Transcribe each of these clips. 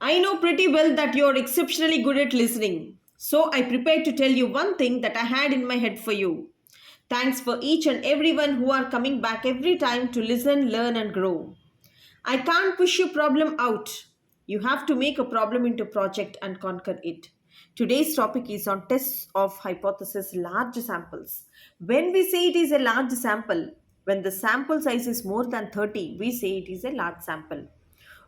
I know pretty well that you're exceptionally good at listening. So I prepared to tell you one thing that I had in my head for you. Thanks for each and everyone who are coming back every time to listen, learn and grow. I can't push your problem out. You have to make a problem into a project and conquer it. Today's topic is on tests of hypothesis large samples. When we say it is a large sample, when the sample size is more than 30, we say it is a large sample.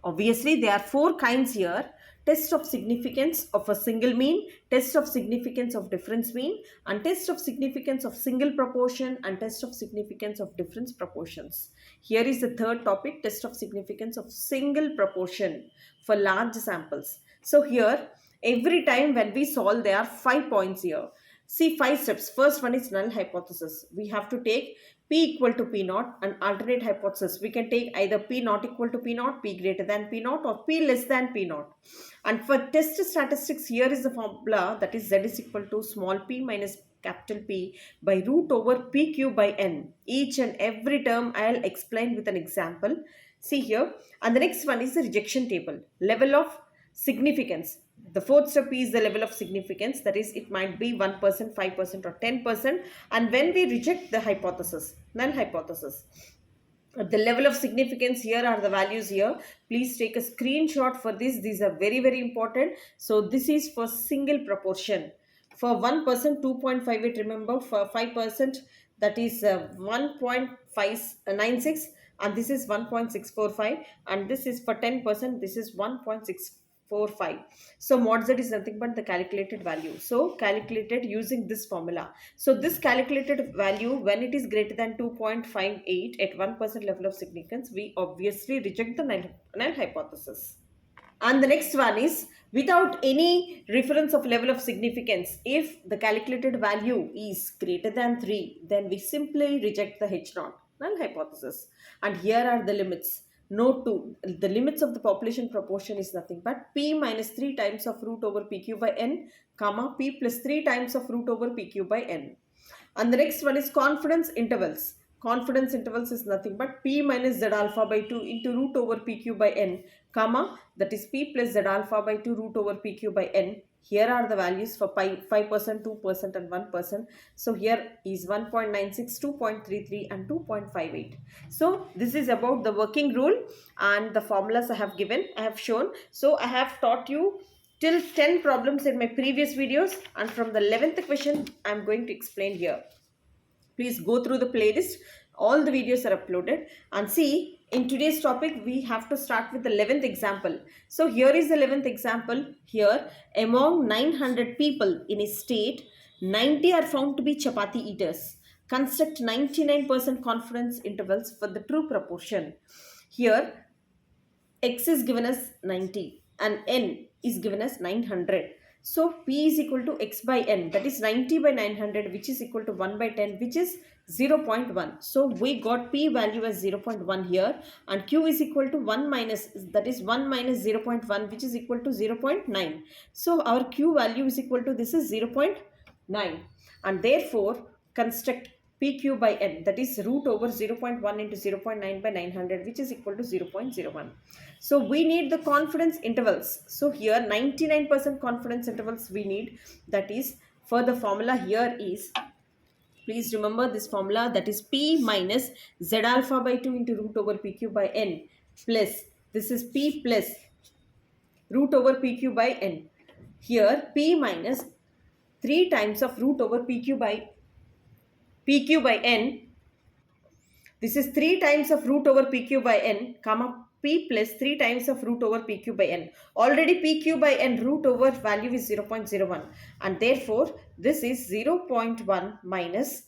Obviously, there are four kinds here: test of significance of a single mean, test of significance of difference mean, and test of significance of single proportion, and test of significance of difference proportions. Here is the third topic: test of significance of single proportion for large samples. So, here, every time when we solve, there are 5 points here. See, 5 steps. First one is null hypothesis. We have to take P equal to P naught and alternate hypothesis. We can take either P not equal to P naught, P greater than P naught, or P less than P naught. And for test statistics, here is the formula, that is Z is equal to small p minus capital P by root over P Q by N. Each and every term I'll explain with an example. See here. And the next one is the rejection table. Level of significance. The fourth step is the level of significance, that is, it might be 1%, 5%, or 10%. And when we reject the hypothesis, null hypothesis, the level of significance, here are the values here. Please take a screenshot for this. These are very, very important. So this is for single proportion. For 1%, 2.58, remember. For 5%, that is 1.596, and this is 1.645, and this is for 10%, this is 1.645. So mod z is nothing but the calculated value. So calculated using this formula. So this calculated value, when it is greater than 2.58 at 1% level of significance, we obviously reject the null hypothesis. And the next one is without any reference of level of significance. If the calculated value is greater than 3, then we simply reject the H naught, null hypothesis. And here are the limits. Note 2, the limits of the population proportion is nothing but P minus 3 times of root over PQ by N, comma, P plus 3 times of root over PQ by N. And the next one is confidence intervals. Confidence intervals is nothing but P minus Z alpha by 2 into root over PQ by N, comma, that is P plus Z alpha by 2 root over PQ by N. Here are the values for 5%, 2% and 1%. So here is 1.96, 2.33 and 2.58. So this is about the working rule and the formulas I have given, I have shown. So I have taught you till 10 problems in my previous videos, and from the 11th question I am going to explain here. Please go through the playlist. All the videos are uploaded. And see, in today's topic, we have to start with the 11th example. So here is the 11th example. Here, among 900 people in a state, 90 are found to be chapati eaters. Construct 99% confidence intervals for the true proportion. Here, X is given as 90 and N is given as 900. So P is equal to X by N, that is 90 by 900, which is equal to 1 by 10, which is 0.1. So we got P value as 0.1 here, and Q is equal to 1 minus, that is 1 minus 0.1, which is equal to 0.9. So our Q value is equal to, this is 0.9, and therefore construct PQ by N, that is root over 0.1 into 0.9 by 900, which is equal to 0.01. So we need the confidence intervals. So here 99% confidence intervals we need, that is, for the formula here is, please remember this formula, that is P minus Z alpha by 2 into root over PQ by N plus, this is P plus root over PQ by N. Here P minus 3 times of root over PQ by N. This is 3 times of root over PQ by N, comma, P plus 3 times of root over PQ by N. Already PQ by N root over value is 0.01, and therefore this is 0.1 minus,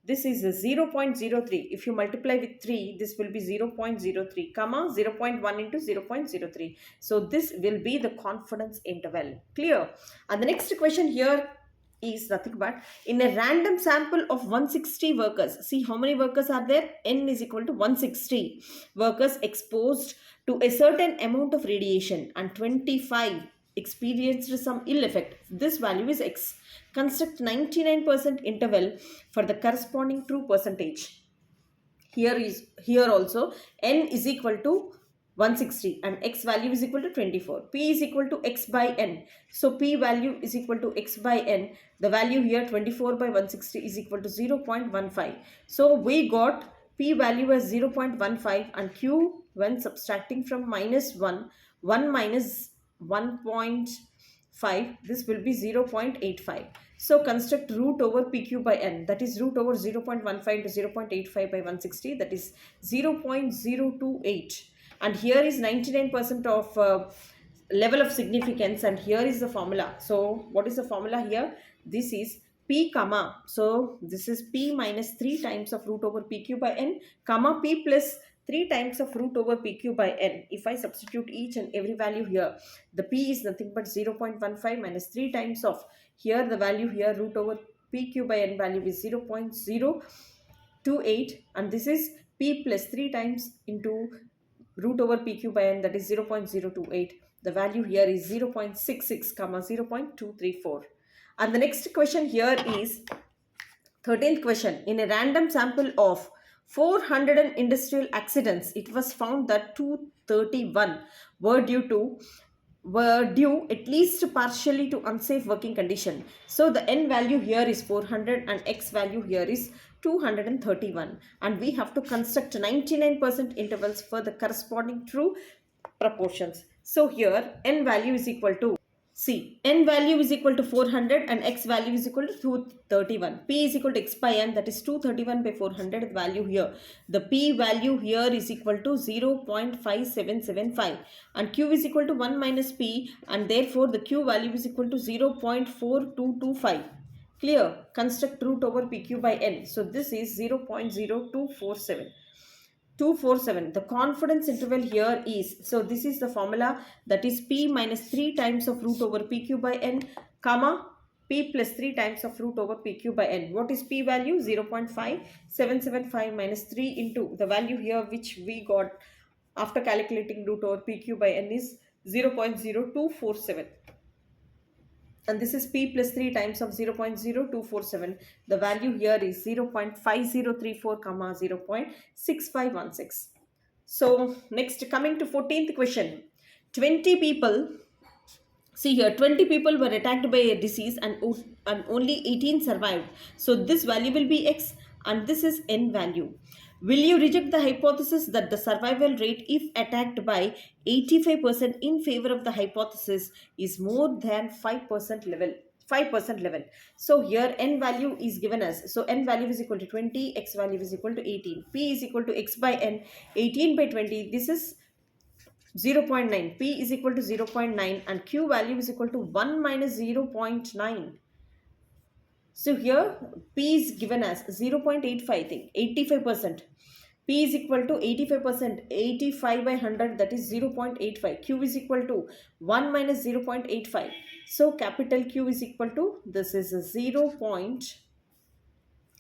this is 0.03. If you multiply with 3, this will be 0.03, comma, 0.1 into 0.03. So this will be the confidence interval. Clear? And the next question here is nothing but, in a random sample of 160 workers, see how many workers are there? N is equal to 160 workers exposed to a certain amount of radiation, and 25 experienced some ill effect. This value is X. Construct 99% interval for the corresponding true percentage. Here also N is equal to 160 and x value is equal to 24. P is equal to x by n. So P value is equal to x by n. The value here 24 by 160 is equal to 0.15. So we got P value as 0.15 and Q when subtracting from minus 1, 1 minus 1.5, this will be 0.85. So construct root over PQ by n, that is root over 0.15 into 0.85 by 160, that is 0.028. And here is 99% of level of significance, and here is the formula. So what is the formula here? This is P comma, so this is P minus 3 times of root over PQ by n comma P plus 3 times of root over PQ by n. If I substitute each and every value here, the P is nothing but 0.15 minus 3 times of, here the value here root over PQ by n value is 0.028, and this is P plus 3 times into root over PQ by n, that is 0.028. The value here is 0.66 comma 0.234. And the next question here is 13th question. In a random sample of 400 industrial accidents, it was found that 231 were due at least partially to unsafe working condition. So the n value here is 400 and x value here is 231, and we have to construct 99% intervals for the corresponding true proportions. So here n value is equal to, see, n value is equal to 400 and x value is equal to 231. P is equal to x by n, that is 231 by 400 value here. The P value here is equal to 0.5775 and Q is equal to 1 minus P, and therefore the Q value is equal to 0.4225. Clear? Construct root over PQ by n. So this is 0.0247. 247. The confidence interval here is, so this is the formula, that is P minus 3 times of root over PQ by n comma P plus 3 times of root over PQ by n. What is P value? 0.5775 minus 3 into the value here which we got after calculating root over PQ by n is 0.0247. And this is P plus 3 times of 0.0247. The value here is 0.5034 comma 0.6516. So next, coming to 14th question. 20 people, see here, 20 people were attacked by a disease and only 18 survived. So this value will be x and this is n value. Will you reject the hypothesis that the survival rate if attacked by 85% in favor of the hypothesis is more than 5% level? 5% level. So here n value is given as, so n value is equal to 20, x value is equal to 18. P is equal to x by n, 18 by 20, this is 0.9. P is equal to 0.9 and Q value is equal to 1 minus 0.9. So here P is given as 0.85, I think, 85%. P is equal to 85%, 85 by 100, that is 0.85. Q is equal to 1 minus 0.85. So capital Q is equal to, this is a 0.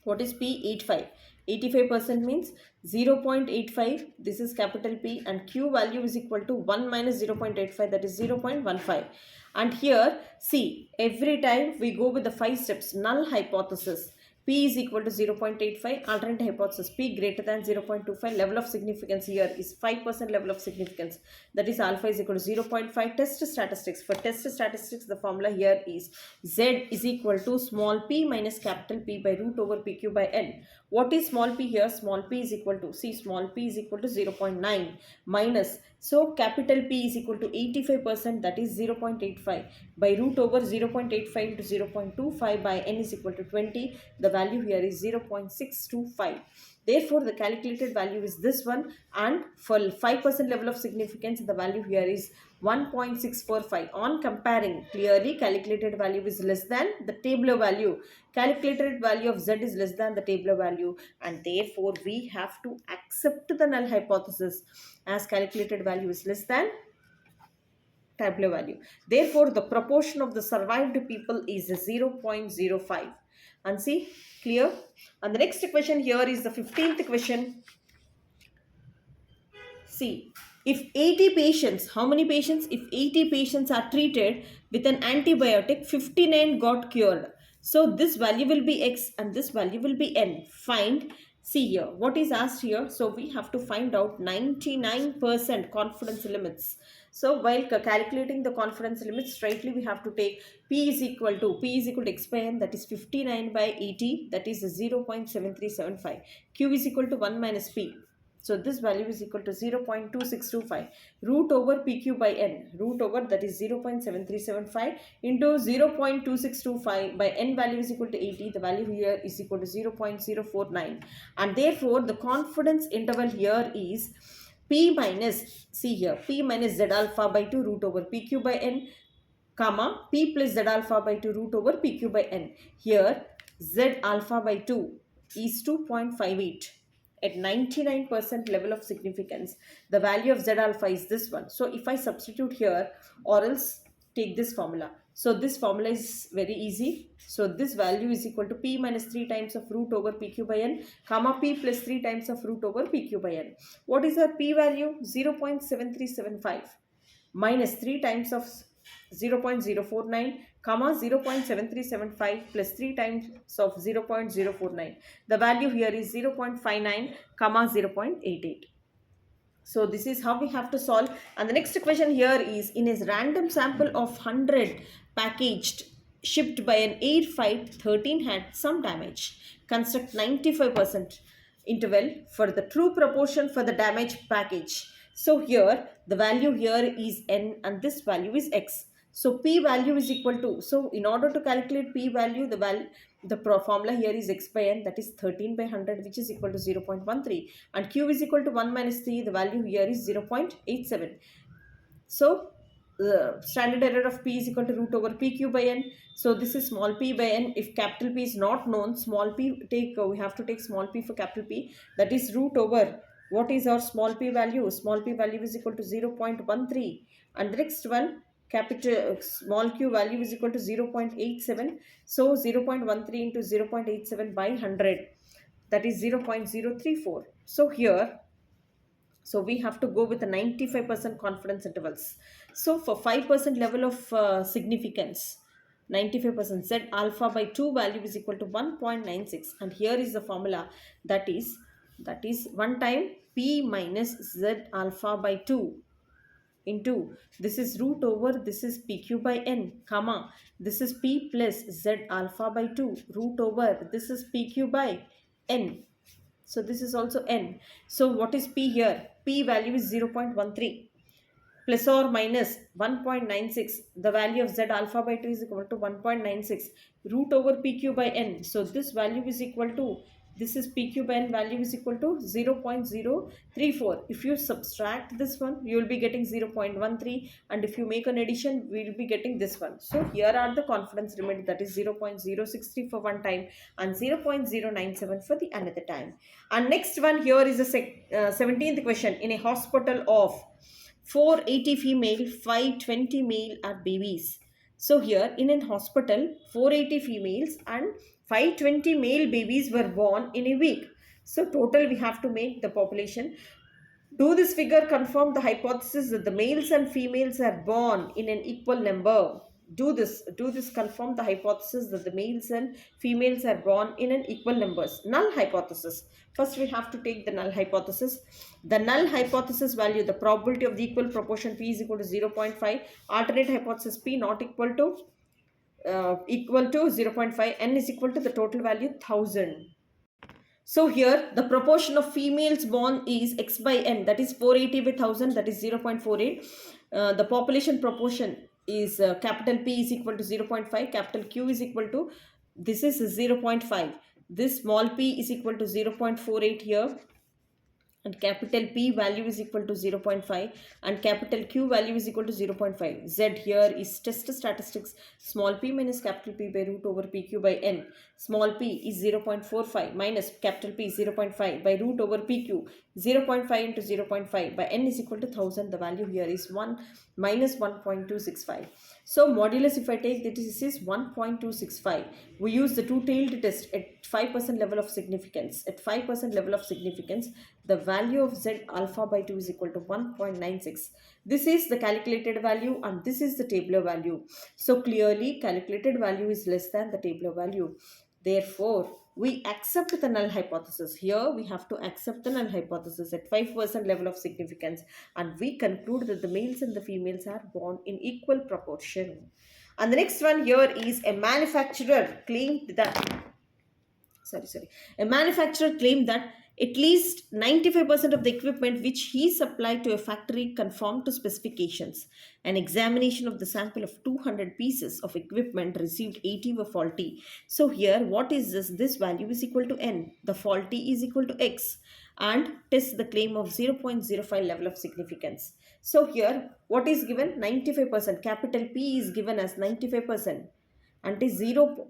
What is P? 85. 85% means 0.85. This is capital P, and Q value is equal to 1 minus 0.85, that is 0.15. And here, see, every time we go with the 5 steps, null hypothesis. P is equal to 0.85, alternate hypothesis P greater than 0.25, level of significance here is 5% level of significance, that is alpha is equal to 0.5. Test statistics, for test statistics the formula here is Z is equal to small p minus capital P by root over PQ by n. What is small p here? Small p is equal to, see, small p is equal to 0.9 minus, so capital P is equal to 85%, that is 0.85 by root over 0.85 into 0.25 by n is equal to 20. The value here is 0.625. Therefore, the calculated value is this one, and for 5% level of significance, the value here is 1.645. On comparing, clearly calculated value is less than the tabular value. Calculated value of Z is less than the tabular value, and therefore we have to accept the null hypothesis as calculated value is less than tabular value. Therefore, the proportion of the survived people is 0.05. And see, clear? And the next question here is the 15th question. See, if 80 patients, how many patients? If 80 patients are treated with an antibiotic, 59 got cured. So this value will be x and this value will be n. Find See here, what is asked here? So we have to find out 99% confidence limits. So while calculating the confidence limits, straightly we have to take p is equal to x by n, that is 59 by 80, that is 0.7375. Q is equal to 1 minus p. So this value is equal to 0.2625 root over pq by n. Root over, that is 0.7375 into 0.2625 by n value is equal to 80. The value here is equal to 0.049. And therefore, the confidence interval here is p minus, see here, p minus z alpha by 2 root over pq by n, comma, p plus z alpha by 2 root over pq by n. Here, z alpha by 2 is 2.58 at 99% level of significance. The value of z alpha is this one. So if I substitute here, or else take this formula. So this formula is very easy. So this value is equal to p minus 3 times of root over pq by n, comma, p plus 3 times of root over pq by n. What is our p value? 0.7375 minus 3 times of 0.049, comma, 0.7375 plus 3 times of 0.049. The value here is 0.59, comma, 0.88. So this is how we have to solve. And the next question here is, in his random sample of 100 packaged shipped by an air flight, 13 had some damage. Construct 95% interval for the true proportion for the damaged package. So here the value here is n and this value is x. So p value is equal to, so in order to calculate p value, the formula here is x by n, that is 13 by 100, which is equal to 0.13, and q is equal to 1 minus 3, the value here is 0.87. So the standard error of p is equal to root over pq by n. So this is small p by n. If capital P is not known, small p we have to take small p for capital P, that is root over, what is our small p value? Small p value is equal to 0.13, and the next one, capital small q value is equal to 0.87. So 0.13 into 0.87 by 100, that is 0.034. So here, so we have to go with the 95% confidence intervals. So for 5% level of significance, 95% z alpha by 2 value is equal to 1.96, and here is the formula, that is 1 time p minus z alpha by 2 into, this is root over, this is pq by n, comma, this is p plus z alpha by 2 root over, this is pq by n. So this is also n. So what is p here? P value is 0.13 plus or minus 1.96. The value of z alpha by 2 is equal to 1.96 root over pq by n. So this value is equal to, this is pq by n value is equal to 0.034. If you subtract this one, you will be getting 0.13, and if you make an addition, we will be getting this one. So here are the confidence limit, that is 0.063 for one time and 0.097 for the another time. And next one here is the 17th question. In a hospital of 480 female, 520 male are babies. So here in a hospital, 480 females and 520 male babies were born in a week. So total we have to make the population. Do this figure confirm the hypothesis that the males and females are born in an equal number? Do this confirm the hypothesis that the males and females are born in an equal numbers? Null hypothesis. First we have to take the null hypothesis. The null hypothesis value, the probability of the equal proportion p is equal to 0.5. Alternate hypothesis p not equal to 0.5, n is equal to the total value 1000. So here the proportion of females born is x by n, that is 480 by 1000, that is 0.48. The population proportion is capital P is equal to 0.5, capital Q is equal to, this is 0.5. This small p is equal to 0.48 here, and capital P value is equal to 0.5 and capital Q value is equal to 0.5. Z here is test statistics, small p minus capital P by root over PQ by n. Small p is 0.45 minus capital P 0.5 by root over PQ. 0.5 into 0.5 by n is equal to 1000. The value here is 1 minus 1.265. So modulus, if I take that, this is 1.265. We use the two-tailed test at 5% level of significance. At 5% level of significance, the value of z alpha by 2 is equal to 1.96. This is the calculated value and this is the tabular value. So clearly calculated value is less than the tabular value. Therefore, we accept the null hypothesis. Here we have to accept the null hypothesis at 5% level of significance, and we conclude that the males and the females are born in equal proportion. And the next one here is a manufacturer claimed that a manufacturer claimed that at least 95% of the equipment which he supplied to a factory conformed to specifications. An examination of the sample of 200 pieces of equipment received 80 were faulty. So here, what is this? This value is equal to n. The faulty is equal to x, and test the claim of 0.05 level of significance. So here, what is given? 95%. Capital P is given as 95%, and is 0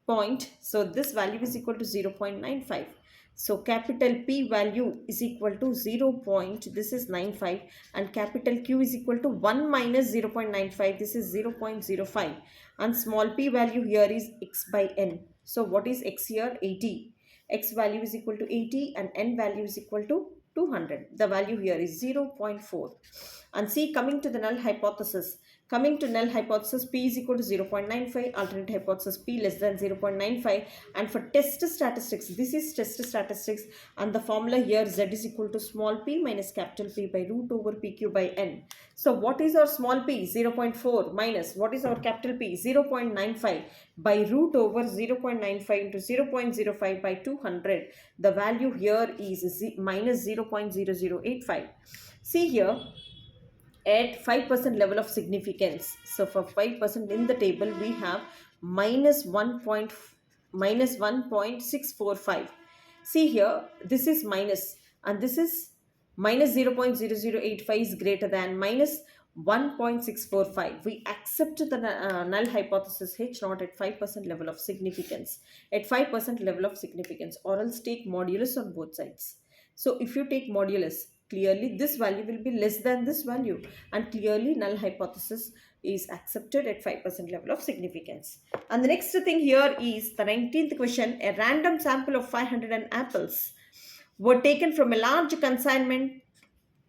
point, so this value is equal to 0.95. So capital P value is equal to 0 point, this is 95, and capital Q is equal to 1 minus 0.95, this is 0.05, and small p value here is x by n. So what is x here? 80. X value is equal to 80 and n value is equal to 200. The value here is 0.4. And see, coming to the null hypothesis, P is equal to 0.95, alternate hypothesis P less than 0.95, and for test statistics, this is test statistics, and the formula here Z is equal to small p minus capital P by root over PQ by N. So what is our small p? 0.4 minus what is our capital P? 0.95 by root over 0.95 into 0.05 by 200. The value here is minus 0.0085. See here, at 5% level of significance. So for 5% in the table, we have minus 1.645. See here, this is minus and this is minus 0.0085 is greater than minus 1.645. We accept the null hypothesis H not at 5% level of significance. At 5% level of significance, or else take modulus on both sides. So if you take modulus, clearly this value will be less than this value, and clearly null hypothesis is accepted at 5% level of significance. And the next thing here is the 19th question. A random sample of 500 apples were taken from a large consignment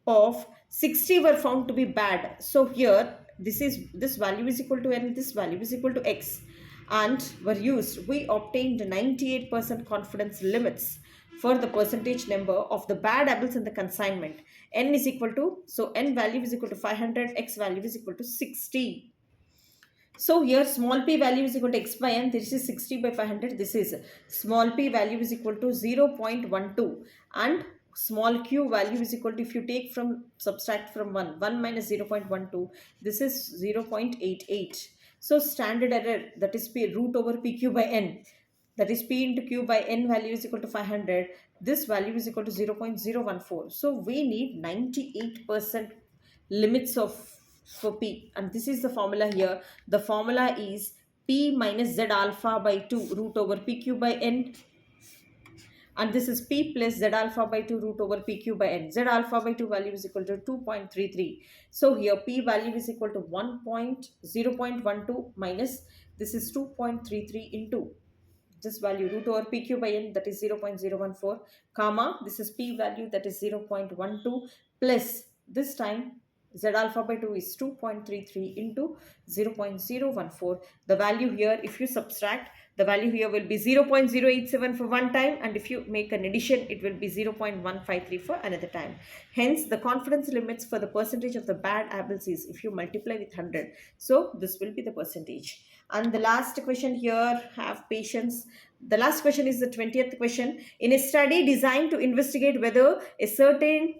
of 60 were found to be bad. So here this value is equal to n, this value is equal to x, and were used. We obtained 98% confidence limits for the percentage number of the bad apples in the consignment. N is equal to, so n value is equal to 500, x value is equal to 60. So here small p value is equal to x by n. This is 60 by 500. This is small p value is equal to 0.12, and small q value is equal to, if you take from subtract from 1 minus 0.12, this is 0.88. So standard error, that is p root over pq by n, that is p into q by n value is equal to 500. This value is equal to 0.014. So we need 98% limits of for p, and this is the formula here. The formula is p minus z alpha by 2 root over pq by n, and this is p plus z alpha by 2 root over pq by n. Z alpha by 2 value is equal to 2.33. So here p value is equal to 0.12 minus this is 2.33 into this value root over pq by n, that is 0.014, comma this is p value, that is 0.12, plus this time z alpha by 2 is 2.33 into 0.014. The value here, if you subtract, the value here will be 0.087 for one time, and if you make an addition, it will be 0.153 for another time. Hence the confidence limits for the percentage of the bad apples is, if you multiply with 100, so this will be the percentage. And the last question here, have patience. The last question is the 20th question. In a study designed to investigate whether a certain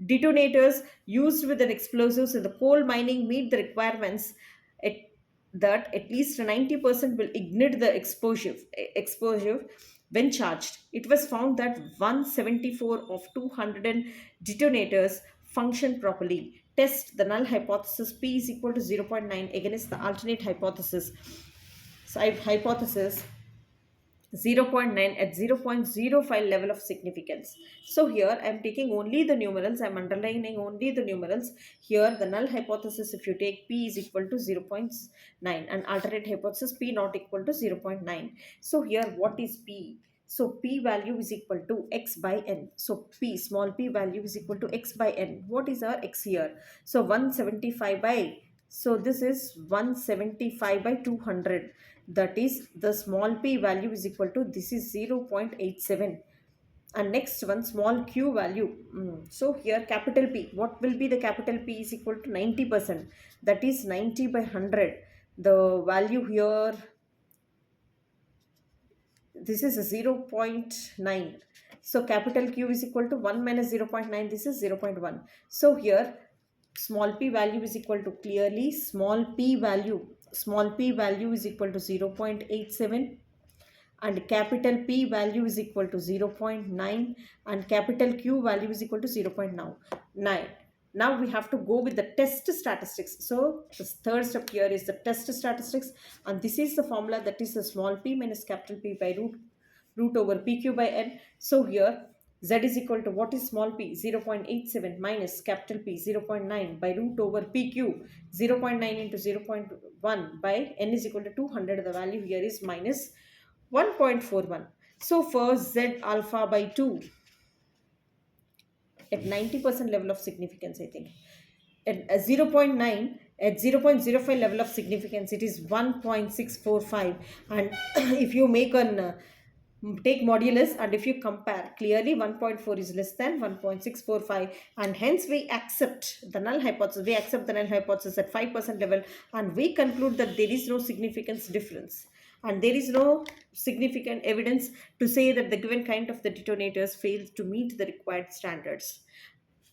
detonators used with an explosives in the coal mining meet the requirements at, that at least 90% will ignite the explosive when charged. It was found that 174 of 200 detonators function properly. Test the null hypothesis P is equal to 0.9 against the alternate hypothesis. So hypothesis 0.9 at 0.05 level of significance. So here I am taking only the numerals, I am underlining only the numerals. Here the null hypothesis, if you take p is equal to 0.9 and alternate hypothesis p not equal to 0.9. So here what is p? So p value is equal to x by n. So p, small p value is equal to x by n. What is our x here? So 175 by So this is 175 by 200. That is the small p value is equal to, this is 0.87. And next one, small q value. So here capital P, what will be the capital P is equal to 90%. That is 90 by 100. The value here, this is a 0.9. So capital Q is equal to 1 minus 0.9. This is 0.1. So here small p value is equal to, clearly small p value is equal to 0.87, and capital P value is equal to 0.9, and capital Q value is equal to 0.9. Now we have to go with the test statistics. So the third step here is the test statistics, and this is the formula, that is the small p minus capital P by root over pq by n. So here z is equal to, what is small p, 0.87 minus capital P 0.9 by root over pq, 0.9 into 0.1 by n is equal to 200. The value here is minus 1.41. So for Z alpha by 2 at 90% level of significance, I think. At 0.9, at 0.05 level of significance, it is 1.645. And if you make an take modulus, and if you compare, clearly 1.4 is less than 1.645, and hence we accept the null hypothesis. We accept the null hypothesis at 5% level, and we conclude that there is no significance difference, and there is no significant evidence to say that the given kind of the detonators fails to meet the required standards.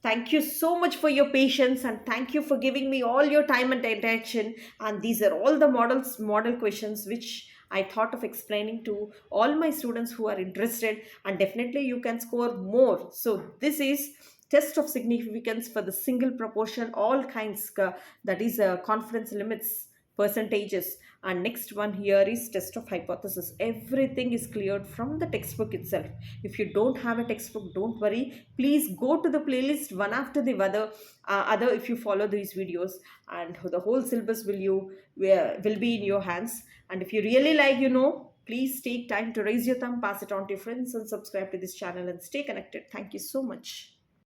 Thank you so much for your patience, and thank you for giving me all your time and attention. And these are all the model questions which I thought of explaining to all my students who are interested, and definitely you can score more. So this is test of significance for the single proportion, all kinds, that is confidence limits, percentages. And next one here is test of hypothesis. Everything is cleared from the textbook itself. If you don't have a textbook, don't worry, please go to the playlist one after the other if you follow these videos, and the whole syllabus will be in your hands. And if you really like, please take time to raise your thumb, pass it on to your friends, and subscribe to this channel and stay connected. Thank you so much.